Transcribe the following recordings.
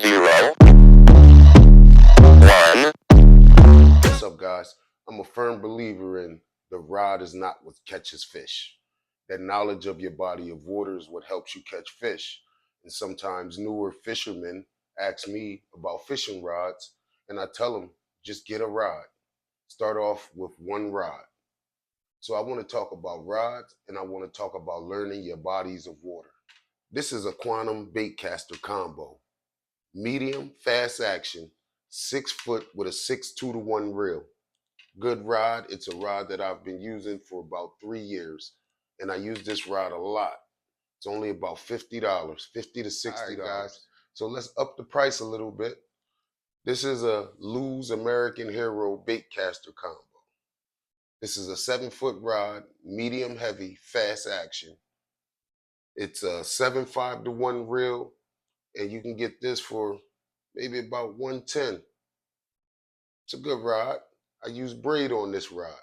0, 1. What's up, guys? I'm a firm believer in the rod is not what catches fish. That knowledge of your body of water is what helps you catch fish. And sometimes newer fishermen ask me about fishing rods, and I tell them just get a rod. Start off with one rod. So I want to talk about rods, and I want to talk about learning your bodies of water. This is a quantum baitcaster combo. Medium, fast action, 6 foot with a 6 2 to 1 reel. Good rod. It's a rod that I've been using for about 3 years, and I use this rod a lot. It's only about $50, $50 to $60. All right, guys. So let's up the price a little bit. This is a Lew's American Hero Baitcaster combo. This is a 7 foot rod, medium heavy, fast action. It's a 7 5 to 1 reel, and you can get this for maybe about 110. It's a good rod. I use braid on this rod.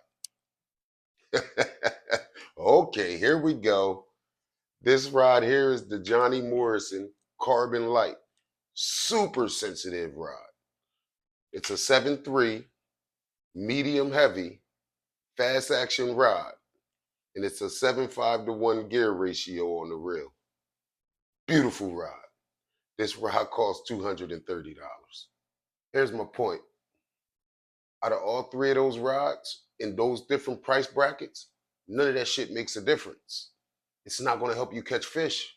Okay, here we go. This rod here is the Johnny Morrison Carbon Light. Super sensitive rod. It's a 7.3, medium heavy, fast action rod. And it's a 7 5 to 1 gear ratio on the reel. Beautiful rod. This rod costs $230. Here's my point. Out of all three of those rods in those different price brackets, none of that shit makes a difference. It's not going to help you catch fish.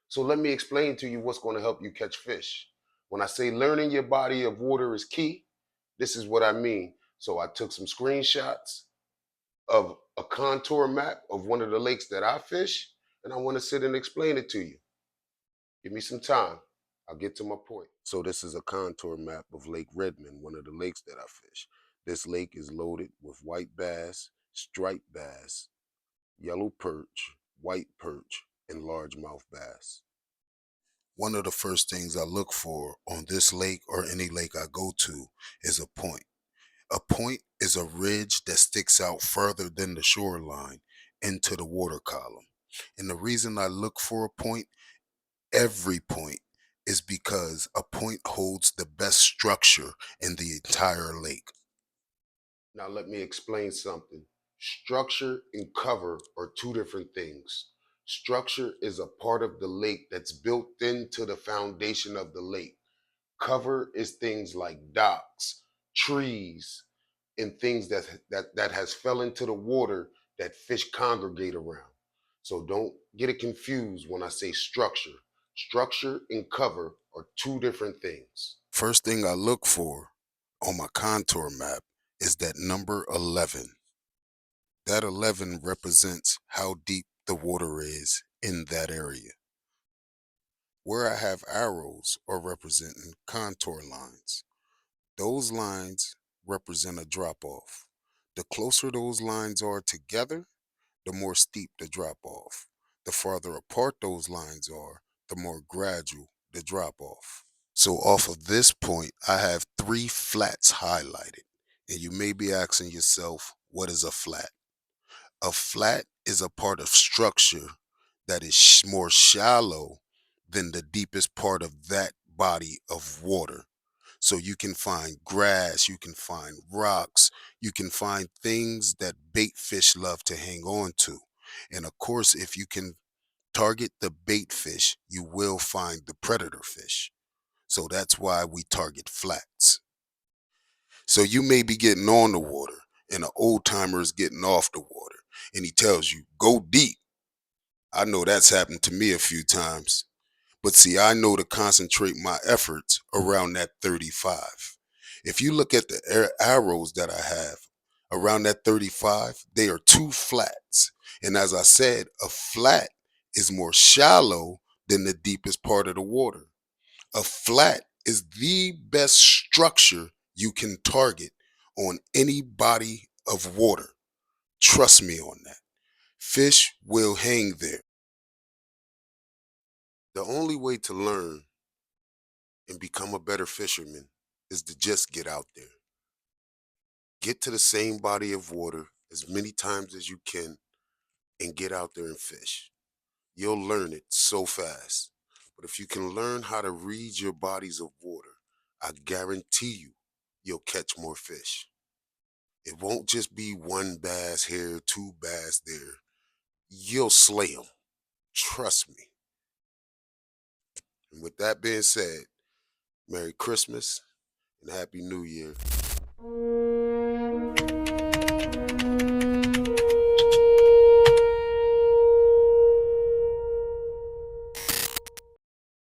So let me explain to you what's going to help you catch fish. When I say learning your body of water is key, this is what I mean. So I took some screenshots of a contour map of one of the lakes that I fish, and I want to sit and explain it to you. Give me some time. I'll get to my point. So this is a contour map of Lake Redmond, one of the lakes that I fish. This lake is loaded with white bass, striped bass, yellow perch, white perch, and largemouth bass. One of the first things I look for on this lake or any lake I go to is a point. A point is a ridge that sticks out further than the shoreline into the water column. And the reason I look for a point, every point, is because a point holds the best structure in the entire lake. Now, let me explain something. Structure and cover are two different things. Structure is a part of the lake that's built into the foundation of the lake. Cover is things like docks, trees, and things that has fell into the water that fish congregate around. So don't get it confused when I say structure. Structure and cover are two different things. First thing I look for on my contour map is that number 11. That 11 represents how deep the water is in that area. Where I have arrows are representing contour lines. Those lines represent a drop off. The closer those lines are together, the more steep the drop off. The farther apart those lines are, the more gradual the drop off. So off of this point, I have three flats highlighted. And you may be asking yourself, what is a flat? A flat is a part of structure that is more shallow than the deepest part of that body of water. So you can find grass, you can find rocks, you can find things that bait fish love to hang on to. And of course, if you can target the bait fish, you will find the predator fish. So that's why we target flats. So you may be getting on the water and an old timer is getting off the water and he tells you, go deep. I know that's happened to me a few times. But see, I know to concentrate my efforts around that 35. If you look at the arrows that I have around that 35, they are two flats. And as I said, a flat is more shallow than the deepest part of the water. A flat is the best structure you can target on any body of water. Trust me on that. Fish will hang there. The only way to learn and become a better fisherman is to just get out there. Get to the same body of water as many times as you can and get out there and fish. You'll learn it so fast. But if you can learn how to read your bodies of water, I guarantee you'll catch more fish. It won't just be one bass here, two bass there. You'll slay them. Trust me. And with that being said, Merry Christmas and Happy New Year.